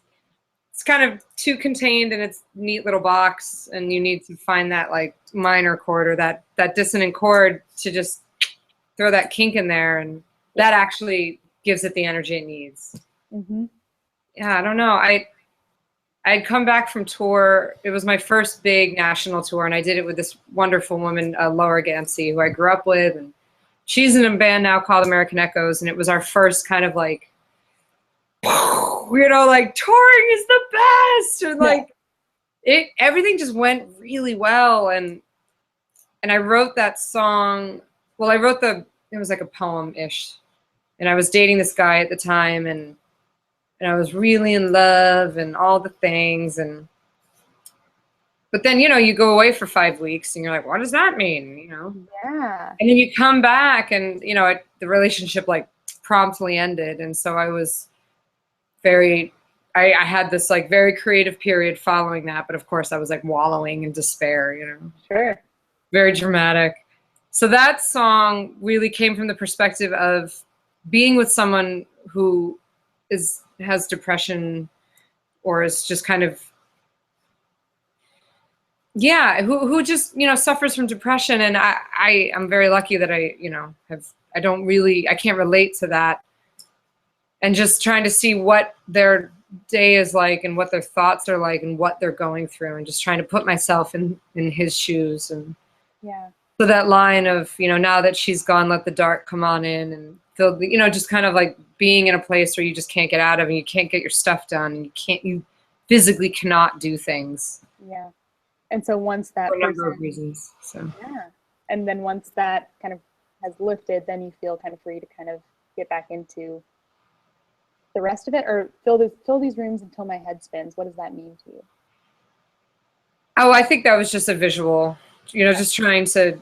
kind of too contained in its neat little box, and you need to find that like minor chord or that dissonant chord to just throw that kink in there, and that actually gives it the energy it needs. Mm-hmm. Yeah, I don't know. I'd come back from tour. It was my first big national tour, and I did it with this wonderful woman, Laura Gansey, who I grew up with, and she's in a band now called American Echoes, and it was our first kind of like, you know, like touring is the best, and like everything just went really well, and I wrote that song. Well, it was like a poem-ish, and I was dating this guy at the time, and I was really in love and all the things, but then, you know, you go away for 5 weeks and you're like, what does that mean? You know? Yeah. And then you come back and, you know, the relationship like promptly ended. And so I was I had this like very creative period following that. But of course I was like wallowing in despair, you know? Sure. Very dramatic. So that song really came from the perspective of being with someone who has depression, or is just kind of, yeah, who just, you know, suffers from depression. And I'm very lucky that I, you know, I can't relate to that. And just trying to see what their day is like and what their thoughts are like and what they're going through, and just trying to put myself in his shoes. And yeah. So that line of, you know, now that she's gone, let the dark come on in, and feel, you know, just kind of like being in a place where you just can't get out of, and you can't get your stuff done, and you physically cannot do things. Yeah. And so once that for a number of reasons. So yeah. And then once that kind of has lifted, then you feel kind of free to kind of get back into the rest of it, or fill these rooms until my head spins. What does that mean to you? Oh, I think that was just a visual, you know, just trying to,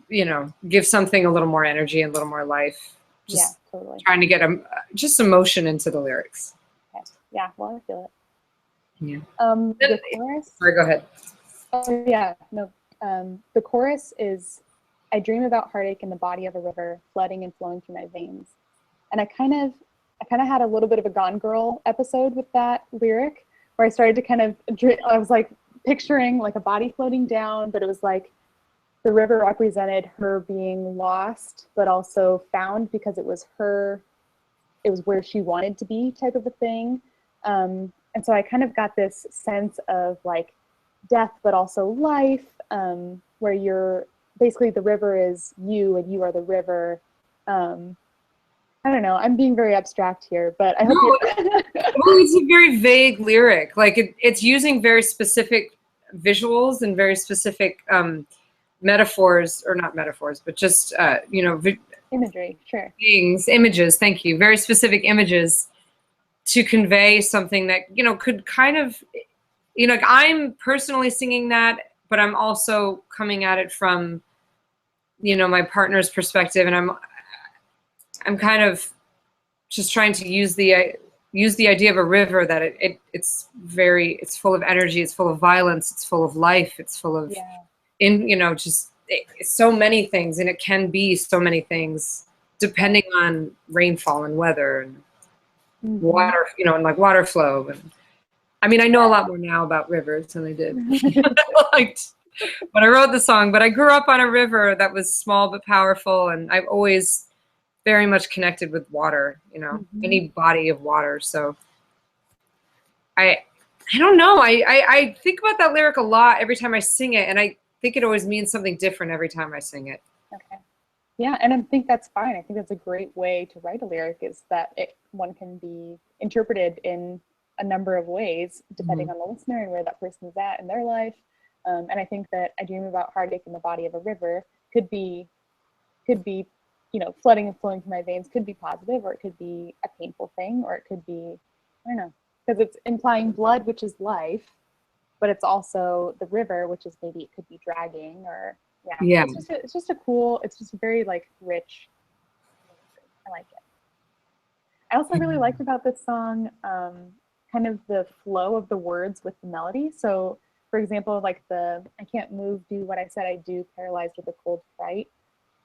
you know, give something a little more energy and a little more life. Just totally. Trying to get just emotion into the lyrics. Okay. Yeah, well, I feel it. Yeah. The chorus. Sorry, go ahead. Oh yeah, no. The chorus is, I dream about heartache in the body of a river, flooding and flowing through my veins. And I kind of had a little bit of a Gone Girl episode with that lyric, where I started to kind of, I was like picturing like a body floating down, but it was like the river represented her being lost, but also found because it was where she wanted to be, type of a thing. And so I kind of got this sense of like death, but also life, where you're basically, the river is you and you are the river. I don't know, I'm being very abstract here, but I hope well, it's a very vague lyric. Like it's using very specific visuals and very specific metaphors, or not metaphors, but just, you know, imagery, sure. Images, thank you. Very specific images to convey something that, you know, could kind of, you know, like I'm personally singing that, but I'm also coming at it from you know, my partner's perspective, and I'm kind of just trying to use the idea of a river, that it's full of energy, it's full of violence, it's full of life, it's full of you know, just so many things, and it can be so many things depending on rainfall and weather and water, you know, and like water flow. And I mean, I know a lot more now about rivers than I did like when I wrote the song, but I grew up on a river that was small but powerful, and I've always very much connected with water, you know, any body of water. So I don't know. I think about that lyric a lot every time I sing it, and I think it always means something different every time I sing it. Okay. Yeah, and I think that's fine. I think that's a great way to write a lyric, is that one can be interpreted in a number of ways depending on the listener and where that person is at in their life. And I think that I dream about heartache in the body of a river could be, you know, flooding and flowing through my veins, could be positive, or it could be a painful thing, or it could be, I don't know, because it's implying blood, which is life, but it's also the river, which is maybe it could be dragging, or it's just a cool, it's just very like rich. I like it. I also really liked about this song kind of the flow of the words with the melody. So for example, like I can't move, do what I said I do, paralyzed with a cold fright.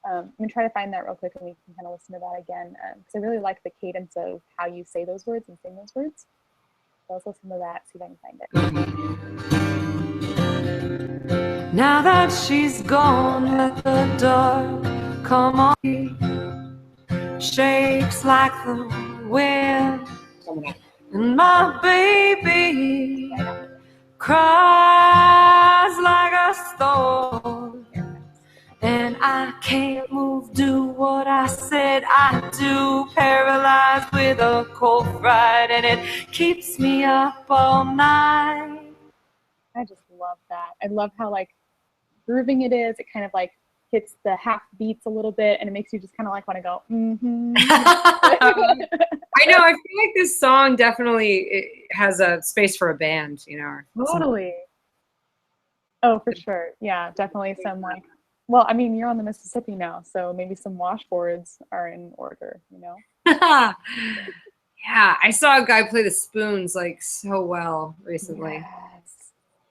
I'm gonna try to find that real quick, and we can kind of listen to that again, because I really like the cadence of how you say those words and sing those words. So let's listen to that, see if I can find it. Now that she's gone, let the dark come on. Shakes like the wind, and my baby cries like a storm. And I can't move, do what I said I do, paralyzed with a cold fright, and it keeps me up all night. I just love that. I love how like grooving it is. It kind of like hits the half beats a little bit, and it makes you just kind of like want to go, I know, I feel like this song definitely has a space for a band, you know. Totally. Oh, for sure. Yeah, definitely some like, well, I mean, you're on the Mississippi now, so maybe some washboards are in order, you know? Yeah, I saw a guy play the spoons like so well recently. Yes.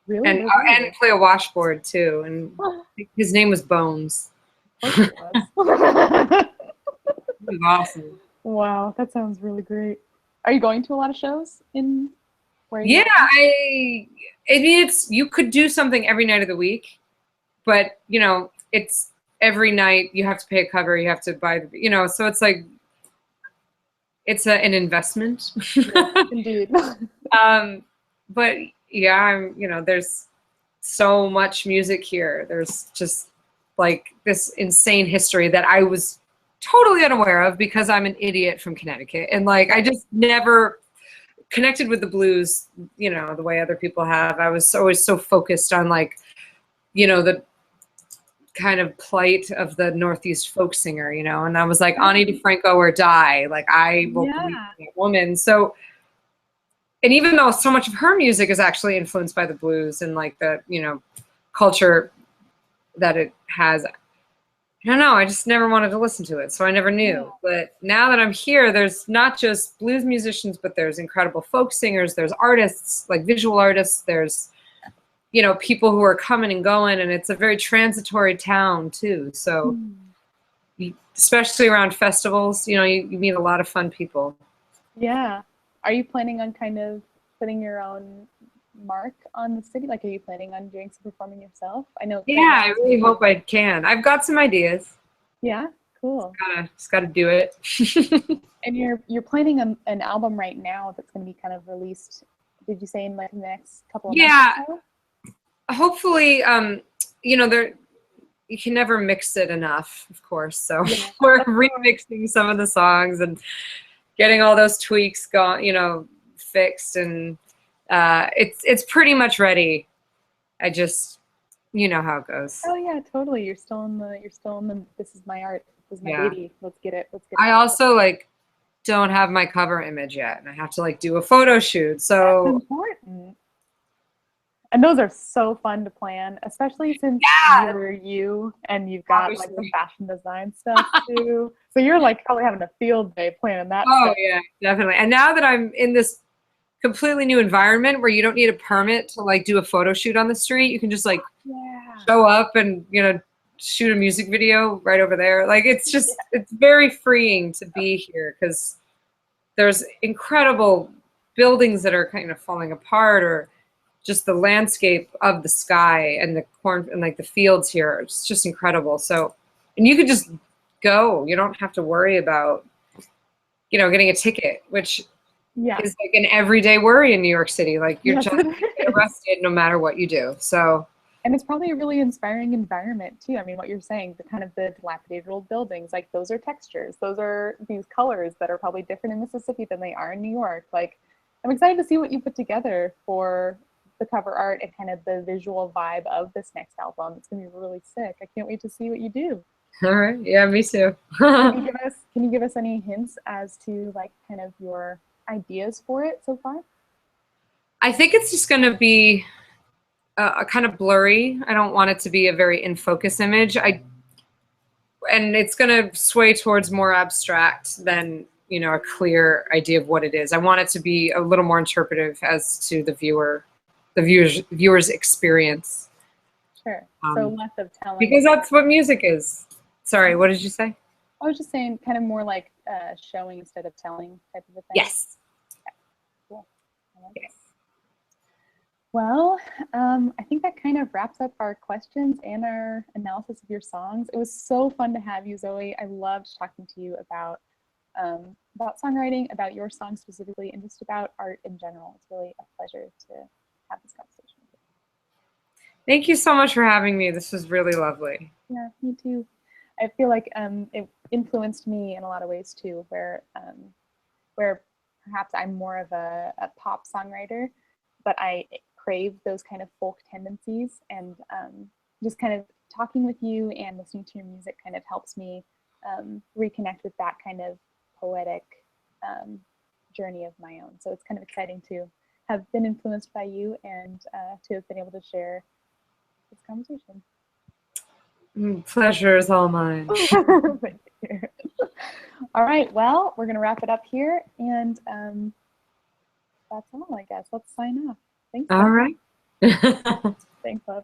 Really? And play a washboard too, and his name was Bones. It was awesome. Wow, that sounds really great. Are you going to a lot of shows in where you I mean, you could do something every night of the week, but you know, it's every night you have to pay a cover, you have to buy, you know, so it's like it's an investment. Yes, indeed. But yeah, you know, there's so much music here. There's just like this insane history that I was totally unaware of because I'm an idiot from Connecticut, and like I just never connected with the blues, you know, the way other people have. I was always so focused on like, you know, the kind of plight of the Northeast folk singer, you know, and I was like, Ani DeFranco or die. Like I will believe that woman. So, and even though so much of her music is actually influenced by the blues and like the, you know, culture that it has, I don't know, I just never wanted to listen to it, so I never knew. But now that I'm here, there's not just blues musicians, but there's incredible folk singers, there's artists, like visual artists, there's, you know, people who are coming and going, and it's a very transitory town too. So especially around festivals, you know, you meet a lot of fun people. Yeah. Are you planning on kind of putting your own mark on the city? Like, are you planning on doing some performing yourself? I know. Yeah, I really hope I can. I've got some ideas. Yeah, cool. Just gotta do it. And you're planning an album right now that's going to be kind of released. Did you say in like the next couple of months? Yeah. Hopefully, you know, you can never mix it enough, of course. So we're remixing some of the songs and getting all those tweaks gone, you know, fixed, and it's pretty much ready. I just, you know how it goes. Oh yeah, totally. You're still in the this is my art, this is my baby. Let's get it. I also like don't have my cover image yet, and I have to like do a photo shoot. So that's important. And those are so fun to plan, especially since Yeah. you're you and you've got like the Obviously. fashion design stuff too. So you're like probably having a field day planning that Oh stuff. yeah, definitely. And now that I'm in this completely new environment where you don't need a permit to like do a photo shoot on the street, you can just like Yeah. show up and shoot a music video right over there. Like it's just it's very freeing to be here because there's incredible buildings that are kind of falling apart, or just the landscape of the sky and the corn and like the fields here. It's just incredible. So, and you could just go. You don't have to worry about, getting a ticket, which Yeah. is like an everyday worry in New York City. Like you're Yes, just it gonna get is. arrested no matter what you do. So, And it's probably a really inspiring environment too. I mean, what you're saying, the kind of the dilapidated old buildings, like those are textures. Those are these colors that are probably different in Mississippi than they are in New York. Like, I'm excited to see what you put together for the cover art and kind of the visual vibe of this next album. It's gonna be really sick. I can't wait to see what you do. all right. Yeah, me too. Can you give us any hints as to like kind of your ideas for it so far? I think it's just going to be a kind of blurry. I don't want it to be a very in focus image. And it's going to sway towards more abstract than, a clear idea of what it is. I want it to be a little more interpretive as to the viewer's experience. Sure. So less of telling. Because that's what music is. Sorry, what did you say? I was just saying kind of more like showing instead of telling type of a thing. Yes. Okay. Cool. I like Yes. it. Well, I think that kind of wraps up our questions and our analysis of your songs. It was so fun to have you, Zoe. I loved talking to you about songwriting, about your songs specifically, and just about art in general. It's really a pleasure to have this conversation with you. Thank you so much for having me. This was really lovely. Yeah, me too. I feel like it influenced me in a lot of ways too, where perhaps I'm more of a pop songwriter, but I crave those kind of folk tendencies, and just kind of talking with you and listening to your music kind of helps me reconnect with that kind of poetic journey of my own. So it's kind of exciting to have been influenced by you and to have been able to share this conversation. Pleasure is all mine. Thank you. All right, well, we're going to wrap it up here, and that's all, I guess. Let's sign off. Thanks. All right. Thanks, love.